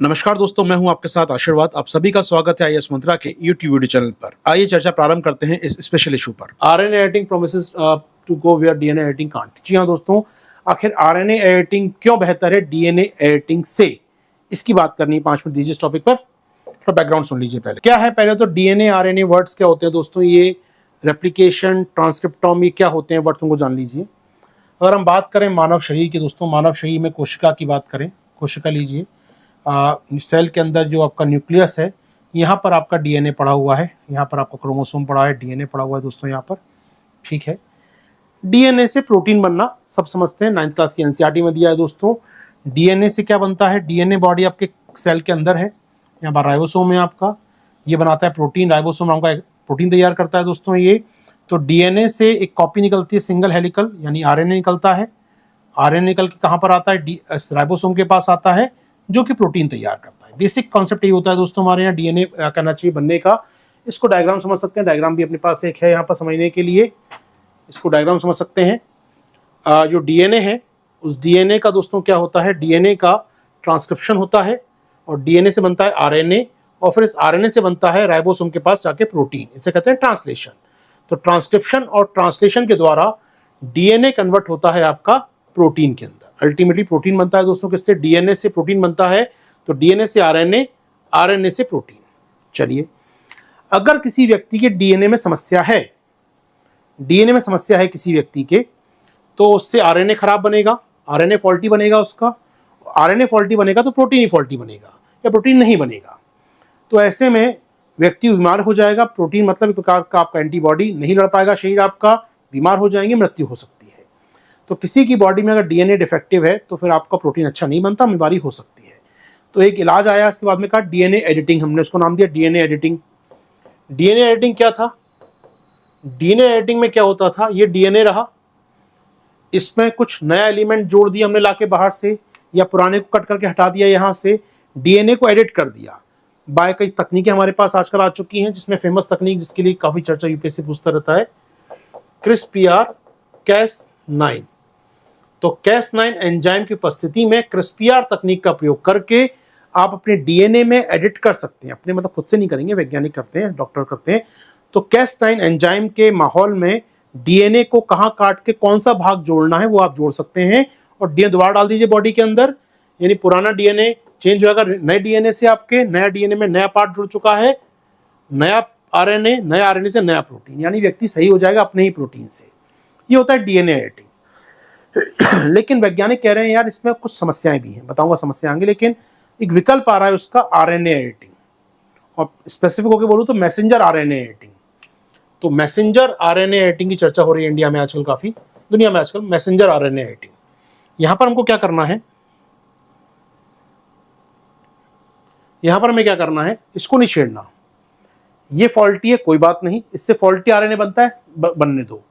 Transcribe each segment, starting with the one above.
नमस्कार दोस्तों, मैं हूं आपके साथ आशीर्वाद। आप सभी का स्वागत है आईएएस मंत्रा के यूट्यूब वीडियो चैनल पर। आइए चर्चा प्रारंभ करते हैं इस स्पेशल इशू पर। RNA editing promises to go where DNA editing can't. जी हां दोस्तों, आखिर आरएनए एडिटिंग क्यों बेहतर है डीएनए एडिटिंग से, इसकी बात करनी है। 5 मिनट दीजिए इस टॉपिक पर। थोड़ा बैकग्राउंड सुन लीजिए पहले। क्या है, पहले तो डीएनए आरएनए वर्ड्स क्या होते हैं दोस्तों। ये रेप्लिकेशन, ट्रांसक्रिप्टोम, ये क्या होते हैं वर्ड्स, उनको जान लीजिए। अगर हम बात करें मानव शरीर की दोस्तों, मानव शरीर में कोशिका की बात करें, कोशिका लीजिए। सेल के अंदर जो आपका न्यूक्लियस है, यहाँ पर आपका डीएनए पड़ा हुआ है, यहाँ पर आपका क्रोमोसोम पड़ा है, डीएनए पड़ा हुआ है दोस्तों यहाँ पर। ठीक है, डीएनए से प्रोटीन बनना सब समझते हैं, 9th क्लास की एनसीईआरटी में दिया है दोस्तों। डीएनए से क्या बनता है, डीएनए बॉडी आपके सेल के अंदर है, यहाँ पर राइबोसोम है आपका, ये बनाता है प्रोटीन। राइबोसोम आपका प्रोटीन तैयार करता है दोस्तों ये। तो डीएनए से एक कॉपी निकलती है, सिंगल हेलिकल, यानी आरएनए निकलता है। आरएनए निकल के कहाँ पर आता है, राइबोसोम के पास आता है, जो कि प्रोटीन तैयार करता है। बेसिक कॉन्सेप्ट ये होता है दोस्तों हमारे यहाँ डीएनए करना चाहिए बनने का। इसको डायग्राम समझ सकते हैं, डायग्राम भी अपने पास एक है यहाँ पर समझने के लिए। इसको डायग्राम समझ सकते हैं। जो डीएनए है, उस डीएनए का दोस्तों क्या होता है, डीएनए का ट्रांसक्रिप्शन होता है, और डीएनए से बनता है आरएनए, और फिर इस आरएनए से बनता है राइबोसोम के पास जाके प्रोटीन। इसे कहते हैं ट्रांसलेशन। तो ट्रांसक्रिप्शन और ट्रांसलेशन के द्वारा डीएनए कन्वर्ट होता है आपका प्रोटीन के अंदर। अल्टीमेटली प्रोटीन बनता है दोस्तों किससे, डीएनए से प्रोटीन बनता है। तो डीएनए से आरएनए, आरएनए से प्रोटीन। चलिए, अगर किसी व्यक्ति के डीएनए में समस्या है, डीएनए में समस्या है किसी व्यक्ति के, तो उससे आरएनए खराब बनेगा, आरएनए फॉल्टी बनेगा उसका। आरएनए फॉल्टी बनेगा तो प्रोटीन ही फॉल्टी बनेगा, या प्रोटीन नहीं बनेगा। तो ऐसे में व्यक्ति बीमार हो जाएगा। प्रोटीन मतलब एक प्रकार का आपका एंटीबॉडी नहीं लड़ पाएगा, शरीर आपका बीमार हो जाएंगे, मृत्यु हो सकती है। तो किसी की बॉडी में अगर डीएनए डिफेक्टिव है तो फिर आपका प्रोटीन अच्छा नहीं बनता, बीमारी हो सकती है। तो एक इलाज आया, इसके बाद में कहा डीएनए एडिटिंग, हमने उसको नाम दिया डीएनए एडिटिंग। डीएनए एडिटिंग क्या था, डीएनए एडिटिंग में क्या होता था, ये डीएनए रहा, इसमें कुछ नया एलिमेंट जोड़ दिया हमने लाके बाहर से, या पुराने को कट करके हटा दिया, यहाँ से डीएनए को एडिट कर दिया। बाय कई तकनीकें हमारे पास आजकल आ चुकी हैं, जिसमें फेमस तकनीक जिसके लिए काफी चर्चा यूपीएससी पूछता रहता है, CRISPR-Cas9। तो Cas9 एंजाइम की उपस्थिति में CRISPR तकनीक का प्रयोग करके आप अपने डीएनए में एडिट कर सकते हैं। अपने मतलब खुद से नहीं करेंगे, वैज्ञानिक करते हैं, डॉक्टर करते हैं। तो Cas9 एंजाइम के माहौल में डीएनए को कहाँ काट के कौन सा भाग जोड़ना है वो आप जोड़ सकते हैं, और डीएनए दोबारा डाल दीजिए बॉडी के अंदर, यानी पुराना डीएनए चेंज होगा नए डीएनए से। आपके नया डीएनए में नया पार्ट जुड़ चुका है, नया आरएनए, नया आरएनए से नया प्रोटीन, यानी व्यक्ति सही हो जाएगा अपने ही प्रोटीन से। ये होता है डीएनए एडिटिंग। लेकिन वैज्ञानिक कह रहे हैं यार इसमें कुछ समस्याएं भी हैं, बताऊंगा समस्या आएंगे, लेकिन एक विकल्प आ रहा है उसका, आरएनए एडिटिंग। और स्पेसिफिक होकर बोलूं तो मैसेंजर आरएनए एडिटिंग। तो मैसेंजर आरएनए एडिटिंग की चर्चा हो रही है इंडिया में आजकल, काफी दुनिया में आजकल मैसेंजर आरएनए एडिटिंग। यहां पर हमको क्या करना है, यहां पर हमें क्या करना है, इसको नहीं छेड़ना। ये फॉल्टी है, कोई बात नहीं, इससे फॉल्टी आरएनए बनता है, बनने दो।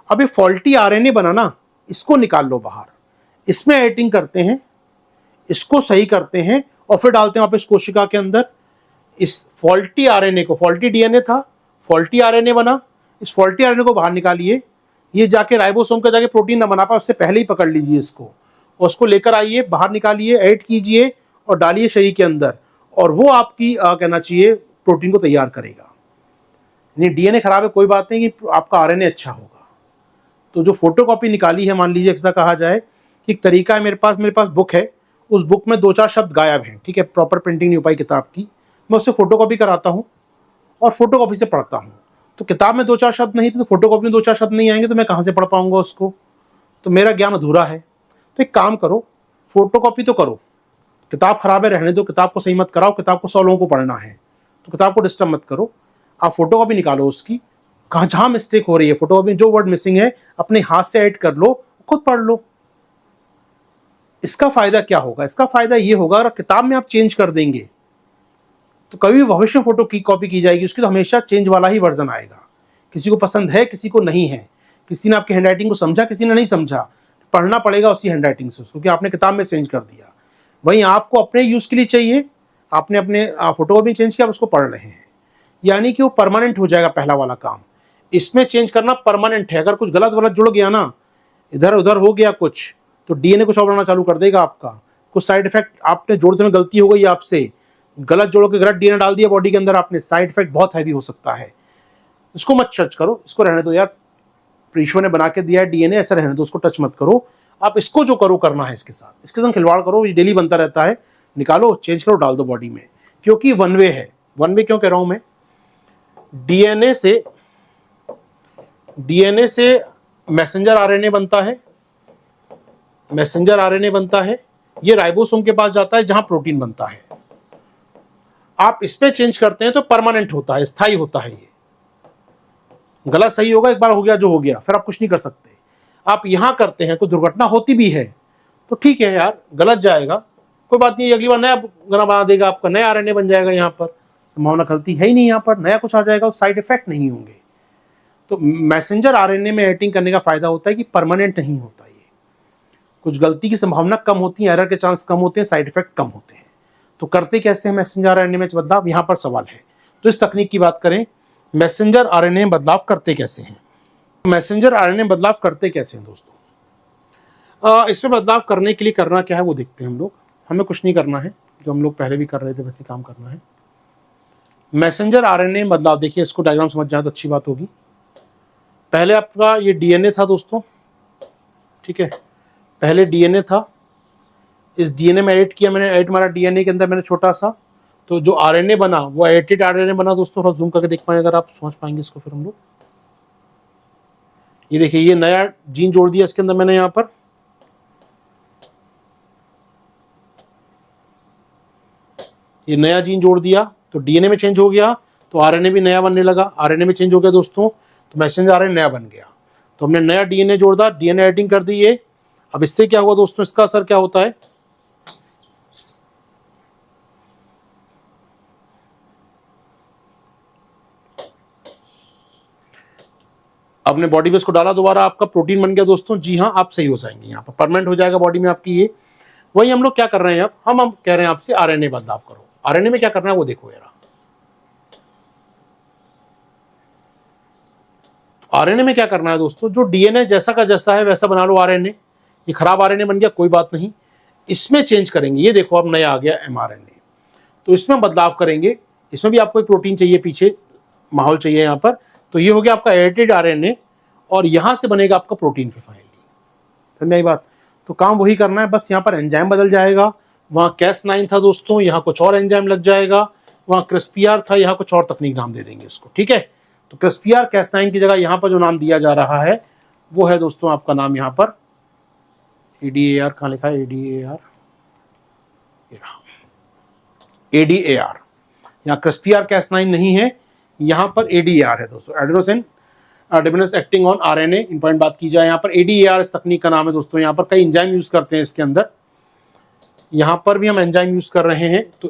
अब ये फॉल्टी आरएनए बना ना, इसको निकाल लो बाहर, इसमें एडिटिंग करते हैं, इसको सही करते हैं, और फिर डालते हैं वापस कोशिका के अंदर इस फॉल्टी आरएनए को। फॉल्टी डीएनए था, फॉल्टी आरएनए बना, इस फॉल्टी आरएनए को बाहर निकालिए। ये जाके राइबोसोम का जाके प्रोटीन ना बना पाए, उससे पहले ही पकड़ लीजिए इसको, और उसको लेकर आइए, बाहर निकालिए, एडिट कीजिए और डालिए शरीर के अंदर, और वो आपकी कहना चाहिए प्रोटीन को तैयार करेगा। डीएनए खराब है कोई बात नहीं, कि आपका आरएनए अच्छा होगा। तो जो फोटोकॉपी निकाली है, मान लीजिए ऐसा कहा जाए कि एक तरीका है, मेरे पास बुक है, उस बुक में 2-4 शब्द गायब हैं, ठीक है, प्रॉपर प्रिंटिंग नहीं हो पाई किताब की, मैं उससे फोटोकॉपी कराता हूँ और फोटोकॉपी से पढ़ता हूँ। तो किताब में 2-4 शब्द नहीं थे, तो फोटोकॉपी में 2-4 शब्द नहीं आएंगे, तो मैं कहाँ से पढ़ पाऊंगा उसको, तो मेरा ज्ञान अधूरा है। तो एक काम करो, फोटोकॉपी तो करो, किताब खराब है रहने दो, किताब को सही मत कराओ, किताब को 100 लोगों को पढ़ना है, तो किताब को डिस्टर्ब मत करो, आप फोटोकॉपी निकालो उसकी, कहाँ जहाँ मिस्टेक हो रही है फोटोकॉपी में, जो वर्ड मिसिंग है अपने हाथ से एडिट कर लो, खुद पढ़ लो। इसका फायदा क्या होगा, इसका फायदा ये होगा, अगर किताब में आप चेंज कर देंगे तो कभी भी भविष्य में फोटो की कॉपी की जाएगी, उसकी तो हमेशा चेंज वाला ही वर्जन आएगा। किसी को पसंद है, किसी को नहीं है, किसी ने आपकी हैंडराइटिंग को समझा, किसी ने नहीं समझा, पढ़ना पड़ेगा उसी हैंडराइटिंग से उसको, क्योंकि आपने किताब में चेंज कर दिया। वहीं आपको अपने यूज के लिए चाहिए, आपने अपने फोटोकॉपी चेंज किया, आप उसको पढ़ रहे हैं, यानी कि वो परमानेंट हो जाएगा पहला वाला काम। इसमें चेंज करना परमानेंट है, अगर कुछ गलत वलत जुड़ गया ना, इधर उधर हो गया कुछ, तो डीएनए कुछ और बनाना चालू कर देगा आपका। कुछ साइड इफेक्ट आपने जोड़ते में गलती हो गई आपसे, गलत जोड़ के गलत डीएनए डाल दिया बॉडी के अंदर आपने, साइड इफेक्ट बहुत हैवी हो सकता है। इसको मत टच करो, इसको रहने दो यार, ईश्वर ने बना के दिया है डीएनए, ऐसा रहने दो, उसको टच मत करो। आप इसको जो करो करना है इसके साथ, इसके साथ खिलवाड़ करो, ये डेली बनता रहता है, निकालो, चेंज करो, डाल दो बॉडी में, क्योंकि वन वे है। वन वे क्यों कह रहा हूं मैं, डीएनए से मैसेंजर आरएनए बनता है, मैसेंजर आरएनए बनता है, ये राइबोसोम के पास जाता है जहां प्रोटीन बनता है। आप इस पे चेंज करते हैं तो परमानेंट होता है, स्थायी होता है। ये गलत सही होगा, एक बार हो गया जो हो गया, फिर आप कुछ नहीं कर सकते। आप यहां करते हैं, कोई दुर्घटना होती भी है तो ठीक है यार, गलत जाएगा, कोई बात नहीं, अगली बार नया बना देगा, आपका नया आरएनए बन जाएगा, यहाँ पर संभावना गलती है ही नहीं, यहाँ पर नया कुछ आ जाएगा, साइड इफेक्ट नहीं होंगे। तो मैसेंजर आरएनए में एडिटिंग करने का फायदा होता है कि परमानेंट नहीं होता, ये कुछ गलती की संभावना कम होती है, एरर के चांस कम होते हैं, साइड इफेक्ट कम होते हैं। तो करते कैसे हैं मैसेंजर आरएनए में बदलाव, यहाँ पर सवाल है। तो इस तकनीक की बात करें, मैसेंजर आरएनए में बदलाव करते कैसे हैं, मैसेंजर आरएनए में बदलाव करते कैसे हैं दोस्तों। इसमें बदलाव करने के लिए करना क्या है वो देखते हैं हम लोग। हमें कुछ नहीं करना है, जो हम लोग पहले भी कर रहे थे वैसे काम करना है। मैसेंजर आरएनए में बदलाव देखिए, इसको डायग्राम समझ जाए तो अच्छी बात होगी। पहले आपका ये डीएनए था दोस्तों, ठीक है, पहले डीएनए था, इस डीएनए में एडिट किया मैंने, एडिट मारा डीएनए के अंदर मैंने छोटा सा, तो जो आरएनए बना वो एडिटेड आरएनए बना दोस्तों। थोड़ा जूम करके देख पाएंगे अगर आप, समझ पाएंगे इसको फिर हम लोग। ये देखिए, ये नया जीन जोड़ दिया इसके अंदर मैंने, यहाँ पर ये नया जीन जोड़ दिया तो डीएनए में चेंज हो गया, तो आरएनए भी नया बनने लगा, आरएनए में चेंज हो गया दोस्तों, तो मैसेंजर आरएनए नया बन गया। तो हमने नया डीएनए जोड़ दिया, डीएनए एडिटिंग कर दी ये। अब इससे क्या हुआ दोस्तों, इसका असर क्या होता है, आपने बॉडी में इसको डाला, दोबारा आपका प्रोटीन बन गया दोस्तों। जी हाँ, आप सही हो जाएंगे, यहाँ पर परमानेंट हो जाएगा बॉडी में आपकी ये। वही हम लोग क्या कर रहे हैं, अब हम कह रहे हैं आपसे आरएनए बदलाव करो। आरएनए में क्या करना है वो देखो यार। आरएनए में क्या करना है दोस्तों, जो डीएनए जैसा का जैसा है वैसा बना लो आरएनए। ये खराब आरएनए बन गया, कोई बात नहीं, इसमें चेंज करेंगे। ये देखो अब नया आ गया एमआरएनए, तो इसमें बदलाव करेंगे। इसमें भी आपको एक प्रोटीन चाहिए, पीछे माहौल चाहिए यहाँ पर, तो ये हो गया आपका एडिटेड आरएनए, और यहां से बनेगा आपका प्रोटीन फाइनली। समझ आई बात। तो काम वही करना है, बस यहाँ पर एंजाइम बदल जाएगा। वहां Cas9 था दोस्तों, यहाँ कुछ और एंजाइम लग जाएगा। वहां CRISPR था, यहाँ कुछ और तकनीक नाम दे देंगे इसको, ठीक है। तो CRISPR Cas9 की जगह यहाँ पर जो नाम दिया जा रहा है वो है दोस्तों आपका नाम यहाँ पर ADAR। कहाँ लिखा है ADAR, ADAR। यहाँ CRISPR Cas9 नहीं है, यहाँ पर ADAR है दोस्तों, adenosine dependence acting on RNA. Important बात की जाए यहाँ पर, ADAR इस तकनीक का नाम है दोस्तों। यहाँ पर कई एंजाइम यूज करते हैं इसके अंदर, यहाँ पर भी हम एंजाइम यूज कर रहे हैं। तो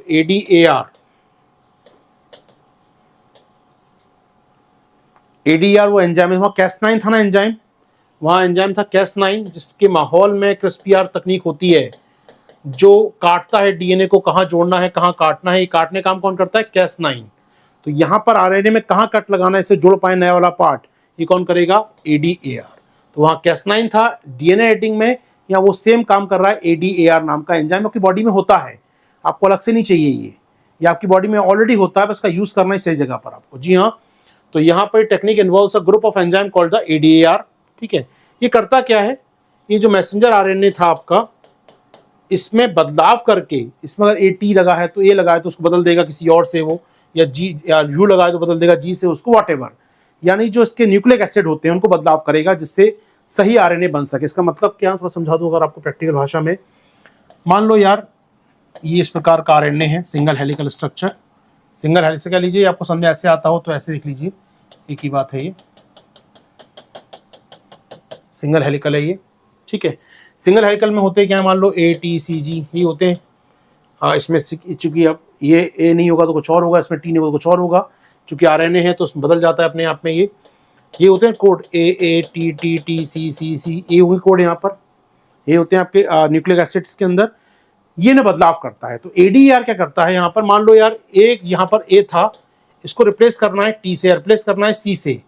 ADAR वो एंजाइम है। वहाँ Cas9 था ना एंजाइम, वहाँ एंजाइम था Cas9, जिसके माहौल में CRISPR तकनीक होती है, जो काटता है डीएनए को, कहाँ जोड़ना है कहाँ काटना है, ये काटने काम कौन करता है, Cas9। तो यहाँ पर आरएनए में कहाँ कट लगाना है, इसे जोड़ पाए नया वाला पार्ट, ये कौन करेगा, ADAR। तो वहाँ Cas9 था डीएनए एडिटिंग में, या वो सेम काम कर रहा है ADAR नाम का एंजाइम। आपकी बॉडी में होता है, आपको अलग से नहीं चाहिए ये आपकी बॉडी में ऑलरेडी होता है, बस इसका यूज करना है सही जगह पर आपको। जी हाँ, तो यहाँ पर technique involves a group of enzyme called the ADAR, ठीक है। ये करता क्या है, ये जो मैसेंजर आरएनए था आपका, इसमें बदलाव करके, इसमें अगर AT लगा है तो A लगा है तो उसको बदल देगा किसी और से वो, या G या U लगा है तो बदल देगा G से उसको, वॉटेवर। यानी जो इसके न्यूक्लिक एसिड होते हैं उनको बदलाव करेगा, जिससे सही आरएनए बन सके। इसका मतलब क्या, थोड़ा समझा दूं अगर आपको प्रैक्टिकल भाषा में। मान लो यार ये इस प्रकार का आरएनए है, single helical structure. Single helical कह लीजिए, आपको समझ ऐसे आता हो तो ऐसे देख लीजिए, एक ही बात है, ये सिंगल हेलिकल है ये, ठीक है। सिंगल हेलिकल में होते क्या है, मान लो ATCG ये होते हैं। इसमें चूंकि अब ये A नहीं होगा तो कुछ और होगा, इसमें T नहीं होगा तो कुछ और होगा, चूंकि आरएनए है तो बदल जाता है अपने आप में। ये होते हैं कोड AATTTCCC, ये होंगे कोड यहाँ पर, ये होते हैं आपके न्यूक्लिक एसिड्स के अंदर। ये ना बदलाव करता है। तो ADAR क्या करता है, यहाँ पर मान लो यार एक यहाँ पर A था, इसको रिप्लेस करना है T से, रिप्लेस करना है C से,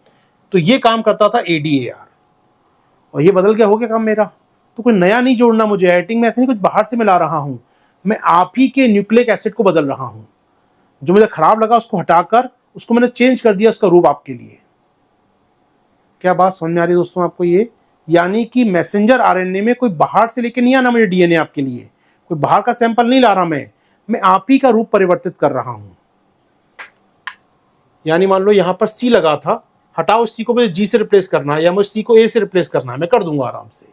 तो ये काम करता था ADAR, और ये बदल गया, हो गया काम मेरा। तो कोई नया नहीं जोड़ना मुझे, एडिटिंग में ऐसे नहीं कुछ बाहर से मैं ला रहा हूं, मैं आप ही के न्यूक्लिक एसिड को बदल रहा हूं। जो मुझे खराब लगा उसको हटाकर उसको मैंने चेंज कर दिया उसका रूप आपके लिए। क्या बात समझ में आ रही है दोस्तों आपको ये? यानी कि मैसेंजर आरएनए में कोई बाहर से लेके नहीं आना मुझे डीएनए आपके लिए, कोई बाहर का सैंपल नहीं ला रहा मैं आप ही का रूप परिवर्तित कर रहा हूं। यानी मान लो यहां पर सी लगा था, हटाओ सी को मुझे जी से रिप्लेस करना है या मुझे सी को ए से रिप्लेस करना है, मैं कर दूंगा आराम से।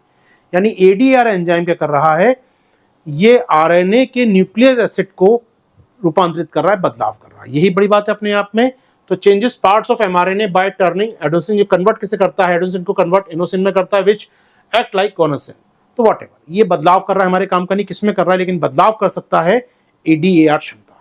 यानी एडीआर एंजाइम क्या कर रहा है, ये आरएनए के न्यूक्लियस एसिड को रूपांतरित कर रहा है, बदलाव कर रहा है। यही बड़ी बात है अपने आप में। तो changes parts of mRNA bye turning adenosine, ये कन्वर्ट कैसे करता है, एडेनोसिन को कन्वर्ट एनोसिन में करता है विच एक्ट लाइक गोनोसिन। तो व्हाटएवर ये बदलाव कर रहा है, हमारे काम का नहीं किसमें कर रहा है, लेकिन बदलाव कर सकता है एडीएआर क्षमता।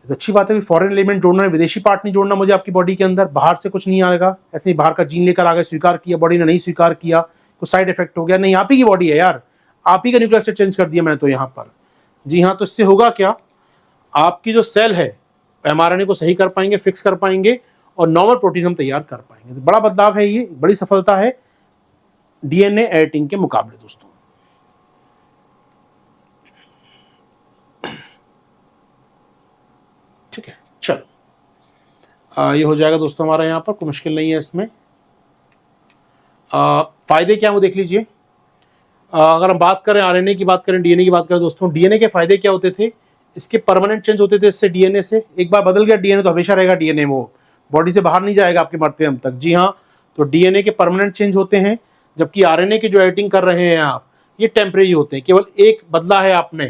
तो अच्छी बात है कि फॉरेन एलिमेंट जोड़ना है, विदेशी पार्ट नहीं जोड़ना मुझे आपकी बॉडी के अंदर, बाहर से कुछ नहीं आएगा। ऐसे नहीं बाहर का जीन लेकर आ गए, स्वीकार किया, बॉडी ने नहीं स्वीकार किया, कुछ साइड इफेक्ट हो गया, नहीं आप ही की बॉडी है यार, आप ही का न्यूक्लियर एसिड चेंज कर दिया मैं तो यहाँ पर। जी हाँ, तो इससे होगा क्या, आपकी जो सेल है एमआरएनए को सही कर पाएंगे, फिक्स कर पाएंगे और नॉर्मल प्रोटीन हम तैयार कर पाएंगे। तो बड़ा बदलाव है ये, बड़ी सफलता है डीएनए एडिटिंग के मुकाबले दोस्तों। ठीक है, चलो ये हो जाएगा दोस्तों हमारा, यहाँ पर कोई मुश्किल नहीं है इसमें। फायदे क्या वो देख लीजिए। अगर हम बात करें आरएनए की, बात करें डीएनए की बात करें दोस्तों, डीएनए के फायदे क्या होते थे, इसके परमानेंट चेंज होते थे इससे डीएनए से। एक बार बदल गया डीएनए तो हमेशा रहेगा डीएनए, वो बॉडी से बाहर नहीं जाएगा आपके मरते हम तक। जी हाँ, तो डीएनए के परमानेंट चेंज होते हैं, जबकि आरएनए के जो एडिटिंग कर रहे हैं आप, ये टेम्परेरी होते हैं। केवल एक बदला है आपने,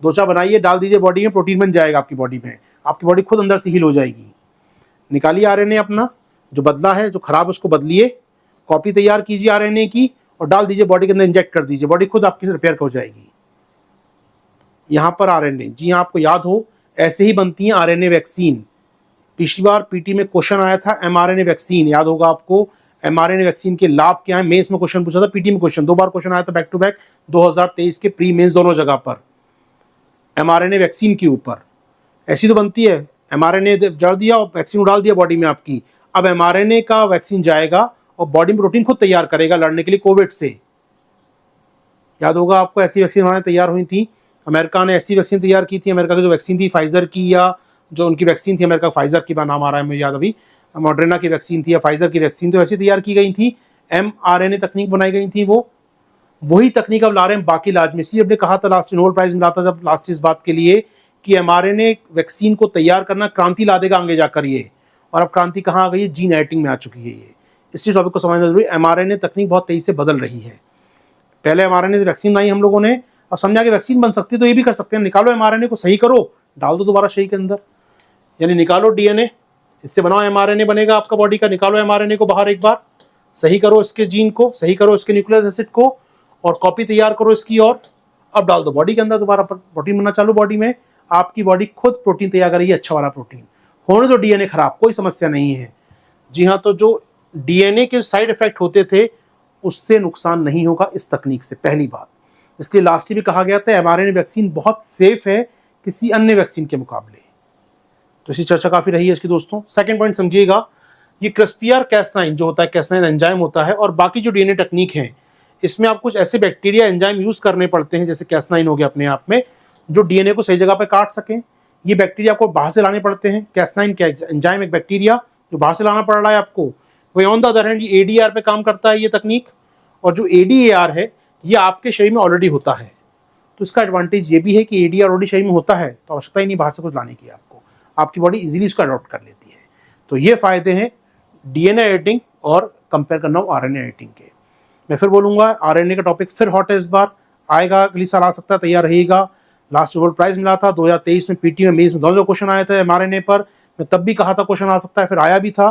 दो चार बनाइए, डाल दीजिए बॉडी में, प्रोटीन बन जाएगा आपकी बॉडी में, आपकी बॉडी खुद अंदर से हील हो जाएगी। निकालिए आरएनए अपना जो बदला है, जो खराब उसको बदलिए, कॉपी तैयार कीजिए आरएनए की और डाल दीजिए बॉडी के अंदर, इंजेक्ट कर दीजिए, बॉडी खुद आपकी रिपेयर हो जाएगी। यहां पर आरएनए, जी हाँ, आपको याद हो ऐसे ही बनती है आरएनए वैक्सीन। पिछली बार पीटी में क्वेश्चन आया था एमआरएनए वैक्सीन, याद होगा आपको, एमआरएनए वैक्सीन के लाभ क्या है, मेंस में क्वेश्चन पूछा था, पीटी में क्वेश्चन, दो बार क्वेश्चन आया था बैक टू बैक 2023 के प्री मेंस दोनों जगह पर एमआरएनए वैक्सीन के ऊपर। ऐसी तो बनती है, एमआरएनए जड़ दिया और वैक्सीन उड़ाल दिया बॉडी में आपकी। अब एमआरएनए का वैक्सीन जाएगा और बॉडी में प्रोटीन खुद तैयार करेगा लड़ने के लिए कोविड से। याद होगा आपको, ऐसी वैक्सीन हमारे तैयार हुई थी, अमेरिका ने ऐसी वैक्सीन तैयार की थी। अमेरिका की जो वैक्सीन थी फाइजर की, या जो उनकी वैक्सीन थी अमेरिका, फाइजर की नाम आ रहा है मुझे याद अभी, मॉडर्ना की वैक्सीन थी या फाइजर की वैक्सीन, तो ऐसी तैयार की गई थी, एमआरएनए तकनीक बनाई गई थी। वो वही तकनीक अब ला रहे हैं बाकी इलाज में। इसलिए हमने कहा था लास्ट नोबेल प्राइज मिला था जब लास्ट इस बात के लिए कि एमआरएनए वैक्सीन को तैयार करना क्रांति ला देगा आगे जाकर ये। और अब क्रांति कहाँ आ गई है, जीन एडिटिंग में आ चुकी है ये। इसी टॉपिक को समझना जरूरी। एमआरएनए तकनीक बहुत तेजी से बदल रही है। पहले एमआरएनए से वैक्सीन बनाई हम लोगों ने, अब समझा कि वैक्सीन बन सकती है तो ये भी कर सकते हैं, निकालो एमआरएनए को, सही करो, डाल दो दोबारा शरीर के अंदर, यानी निकालो डीएनए, इससे बनाओ एमआरएनए बनेगा आपका बॉडी का। निकालो एमआरएनए को बाहर एक बार, सही करो इसके जीन को, सही करो इसके न्यूक्लियर एसिड को और कॉपी तैयार करो इसकी, और अब डाल दो बॉडी के अंदर, दोबारा प्रोटीन बनना चालू बॉडी में। आपकी बॉडी खुद प्रोटीन तैयार करेगी, अच्छा वाला प्रोटीन। होने दो डीएनए खराब, कोई समस्या नहीं है। जी हाँ, तो जो डीएनए के साइड इफेक्ट होते थे उससे नुकसान नहीं होगा इस तकनीक से, पहली बात। इसलिए लास्ट भी कहा गया था एमआरएनए वैक्सीन बहुत सेफ है किसी अन्य वैक्सीन के मुकाबले। तो इसी चर्चा काफी रही है इसकी दोस्तों। सेकंड पॉइंट समझिएगा, ये क्रिस्पियर कैस9 जो होता है, कैस9 एंजाइम होता है, और बाकी जो डीएनए टेक्निक है इसमें आप कुछ ऐसे बैक्टीरिया एंजाइम यूज करने पड़ते हैं, जैसे कैस9 हो गया अपने आप में, जो डीएनए को सही जगह पे काट सकें। ये बैक्टीरिया को बाहर से लाने पड़ते हैं। कैस9 का एंजाइम एक बैक्टीरिया जो बाहर से लाना पड़ रहा है आपको। वही ऑन द अदर हैंड ये एडीआर पे काम करता है ये तकनीक, और जो एडीएआर है ये आपके शरीर में ऑलरेडी होता है। तो इसका एडवांटेज ये भी है कि एडीआर ऑलरेडी शरीर में होता है तो आवश्यकता ही नहीं बाहर से कुछ लाने की आपको, आपकी बॉडी इजीली इसको अडॉप्ट कर लेती है। तो ये फायदे हैं डीएनए एडिटिंग और कंपेयर करना हूँ आरएनए एडिटिंग के। मैं फिर बोलूंगा आरएनए का टॉपिक फिर हॉट है, इस बार आएगा, अगली साल आ सकता है, तैयार रहिएगा। लास्ट नोबेल प्राइज मिला था 2023 में, पीटी में, मेंस में दोनों क्वेश्चन आए थे एमआरएनए पर। मैं तब भी कहा था क्वेश्चन आ सकता है, फिर आया भी था।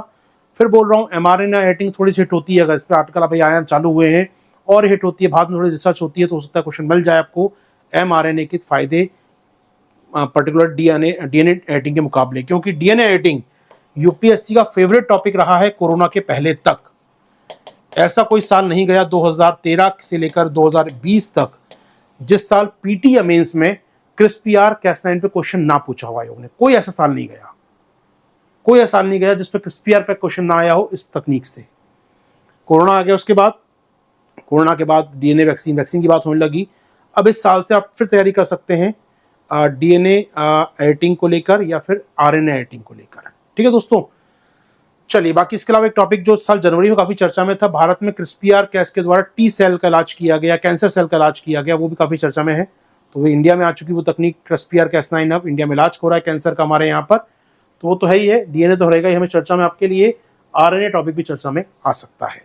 फिर बोल रहा हूँ एमआरएनए एडिटिंग थोड़ी सी हिट होती है, अगर इस पर आर्टिकल अभी आया चालू हुए हैं और हिट होती है, बाद में थोड़ी रिसर्च होती है तो हो सकता है क्वेश्चन मिल जाए आपको एमआरएनए के फायदे पर्टिकुलर डीएनए एडिटिंग के मुकाबले। क्योंकि डीएनए एडिटिंग यूपीएससी का फेवरेट टॉपिक रहा है कोरोना के पहले तक। ऐसा कोई साल नहीं गया 2013 से लेकर 2020 तक जिस साल पीटी या मेंस में क्रिस्पियर कैस9 पे क्वेश्चन ना पूछा हुआ है। कोई ऐसा साल नहीं गया, कोई ऐसा साल नहीं गया जिस पे क्रिस्पियर पे क्वेश्चन ना आया हो इस तकनीक से। कोरोना आ गया उसके बाद कोरोना के बाद डीएनए वैक्सीन की बात होने लगी। अब इस साल से आप फिर तैयारी कर सकते हैं डीएनए एडिटिंग को लेकर या फिर आरएनए एडिटिंग को लेकर। ठीक है दोस्तों, चलिए बाकी इसके अलावा एक टॉपिक जो साल जनवरी में काफी चर्चा में था, भारत में CRISPR-Cas के द्वारा टी सेल का इलाज किया गया, कैंसर सेल का इलाज किया गया, वो भी काफी चर्चा में है। तो वो इंडिया में आ चुकी वो तकनीक CRISPR-Cas9 अब इंडिया में इलाज हो रहा है कैंसर का हमारे यहाँ पर। तो वो तो है ही है, डीएनए तो रहेगा ही हमें चर्चा में आपके लिए, आरएनए टॉपिक भी चर्चा में आ सकता है।